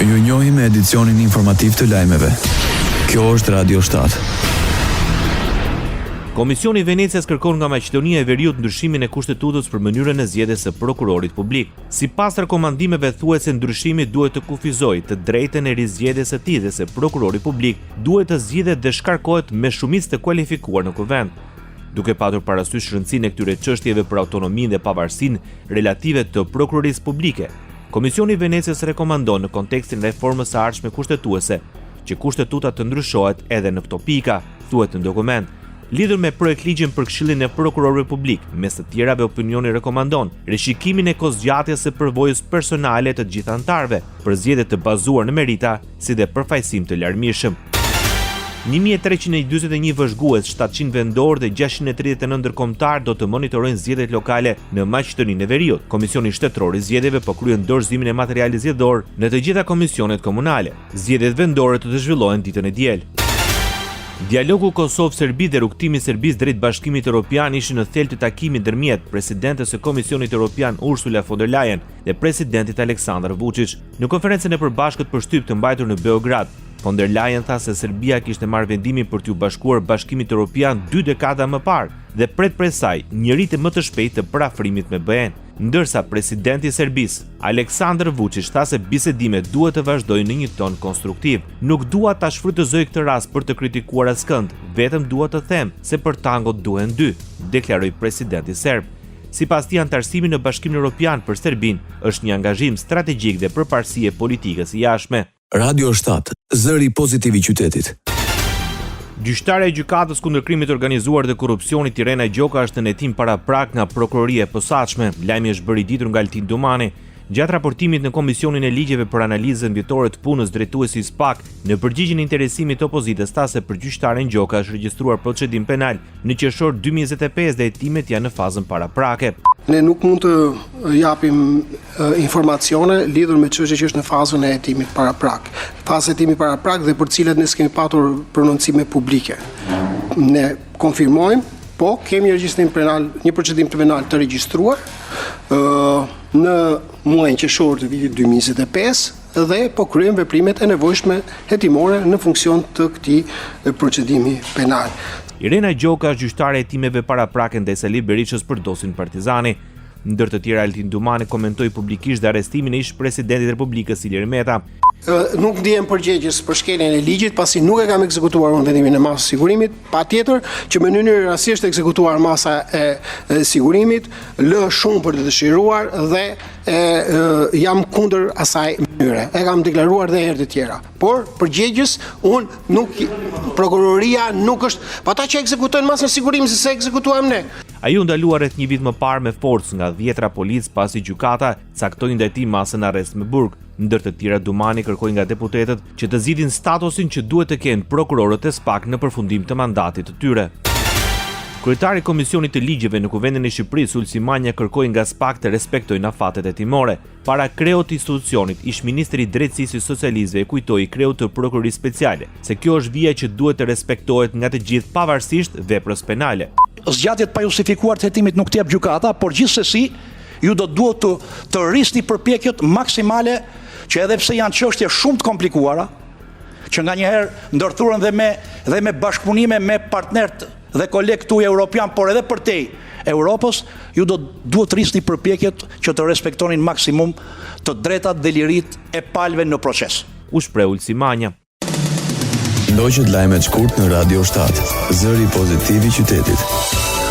Ju njohim me edicionin informativ të lajmeve. Kjo është Radio 7. Komisioni i Venecias kërkon nga Maqedonia e Veriut ndryshimin e kushtetutës për mënyrën e zgjedhjes së prokurorit publik. Sipas rekomandimeve thuhet se ndryshimi duhet të kufizojë të drejtën e rizgjedhjes së tij dhe se prokurori publik duhet të zgjidhet dhe shkarkohet me shumicë të kualifikuar në kuvend. Duke patur parasysh rëndësinë e këtyre çështjeve për autonominë dhe pavarësinë relative të prokurorisë publike, Komisioni i Venecias rekomandon në kontekstin e reformës së ardhshme kushtetuese që kushtetuta të ndryshohet edhe në këto pika, thuhet në dokument. Lidhur me projektligjin për Këshillin e Prokurorëve Publik, mes të tjerave opinioni rekomandon rishikimin e kozgjatjes së përvojës personale të gjithë anëtarëve, për zgjedhje të bazuar në merita, si dhe përfaqësim të larmishëm. 1341 vëzhgues, 700 vendor dhe 639 ndërkombëtar do të monitorojnë zgjedhjet lokale në Maqedoninë e Veriut. Komisioni shtetëror i zgjedhjeve po kryen dorëzimin e materialit zgjedhor në të gjitha komisionet komunale. Zgjedhjet vendore do të zhvillohen ditën e diel. Dialogu Kosovë-Serbi dhe rrugtimi i Serbisë drejt Bashkimit Evropian ishin në thelb të takimit ndërmjet presidentes së Komisionit Evropian Ursula von der Leyen dhe presidentit Aleksandar Vučić. Në konferencën e përbashkët për shtyp të mbajtur në Beograd, von der Leyen tha se Serbia kishte marrë vendimin për t'u bashkuar Bashkimit Evropian 2 dekada më parë dhe pret prej saj një rritje më të shpejtë të parafrimit me BE-n. Ndërsa presidenti i Serbisë, Aleksandar Vučić, tha se bisedimet duhet të vazhdojnë në një ton konstruktiv. Nuk dua ta shfrytëzoj këtë rast për të kritikuar askënd, vetëm dua të them se për tango duhen dy, deklaroi presidenti serb. Sipas tij, antarësimi në Bashkimin Evropian për Serbinë është një angazhim strategjik dhe përparësie politikës së jashtme. Radio 7, zëri pozitiv i qytetit. Gjyqtarja e gjykatës kundër krimit të organizuar dhe korrupsionit Irena Gjoka është në hetim paraprak nga prokuroria e posaçme. Lajmi është bërë i ditur nga Altin Domani. Gjatë raportimit në Komisionin e Ligjeve për Analizën Vjetore të Punës, drejtuesi i SPAK në përgjigjen e interesimit të opozitës tha se për gjyqtaren Gjoka është regjistruar procedim penal në qershor 2025 dhe hetimet janë në fazën paraprake. Ne nuk mund të japim informacione lidhur me çështje që është në fazën e hetimit paraprak. Faza e hetimit paraprak dhe për cilat ne s'kemi patur prononcime publike. Ne konfirmojmë, po kemi regjistrim penal, një procedim penal të regjistruar në muajin qershor të vitit 2025 dhe po kryejmë veprimet e nevojshme hetimore në funksion të këtij procedimi penal. Irena Gjoka është gjyqtare e hetimeve paraprake ndaj Sali Berishës për dosin Partizani. Ndër të tjera, Altin Domani komentoi publikisht dhe arrestimin e ish-presidentit të Republikës Ilir Meta. Nuk ndihem përgjegjës për shkeljen e ligjit, pasi nuk e kam ekzekutuar unë vendimin e masës sigurimit, patjetër që me mënyrë rastësisht ekzekutuar masa e sigurimit, lë shumë për të dëshiruar dhe jam kundër asaj mënyre. E kam deklaruar dhe herë të tjera. Por përgjegjës unë nuk prokuroria nuk është, pa ata që ekzekutojnë masën e sigurimit se ekzekutuam ne. Ai u ndalua rreth një vit më parë me forcë nga 10 policë pasi gjykata caktoi ndaj tij masën arrest me burg. Ndër të tjera, Domani kërkoi nga deputetët që të zgjidhin statusin që duhet të kenë prokurorët e SPAK në përfundim të mandatit të tyre. Kryetari i Komisionit të Ligjeve në Kuvendin e Shqipërisë, Ulsi Manja, kërkoi nga SPAK të respektojnë afatet hetimore. Para kreut të institucionit, ish-ministri i Drejtësisë së Socialistëve e kujtoi kreut të prokurorisë speciale se kjo është vija që duhet të respektohet nga të gjithë pavarësisht veprës penale. Zgjatjet pa justifikuar të hetimit nuk t'i jep gjykata, por gjithsesi ju do duhet të rrisni përpjekjet maksimale që edhe pse janë çështje shumë të komplikuara, që nganjëherë ndërthuren dhe me bashkëpunime me partnerët dhe kolegë tuaj europian, por edhe përtej Europës, ju duhet të rrisni përpjekjet që të respektonin maksimum të drejtat dhe liritë e palëve në proces. U shpreh Ulsi Manja. Ndoqët lajmet shkurt në Radio 7, zëri pozitiv i qytetit.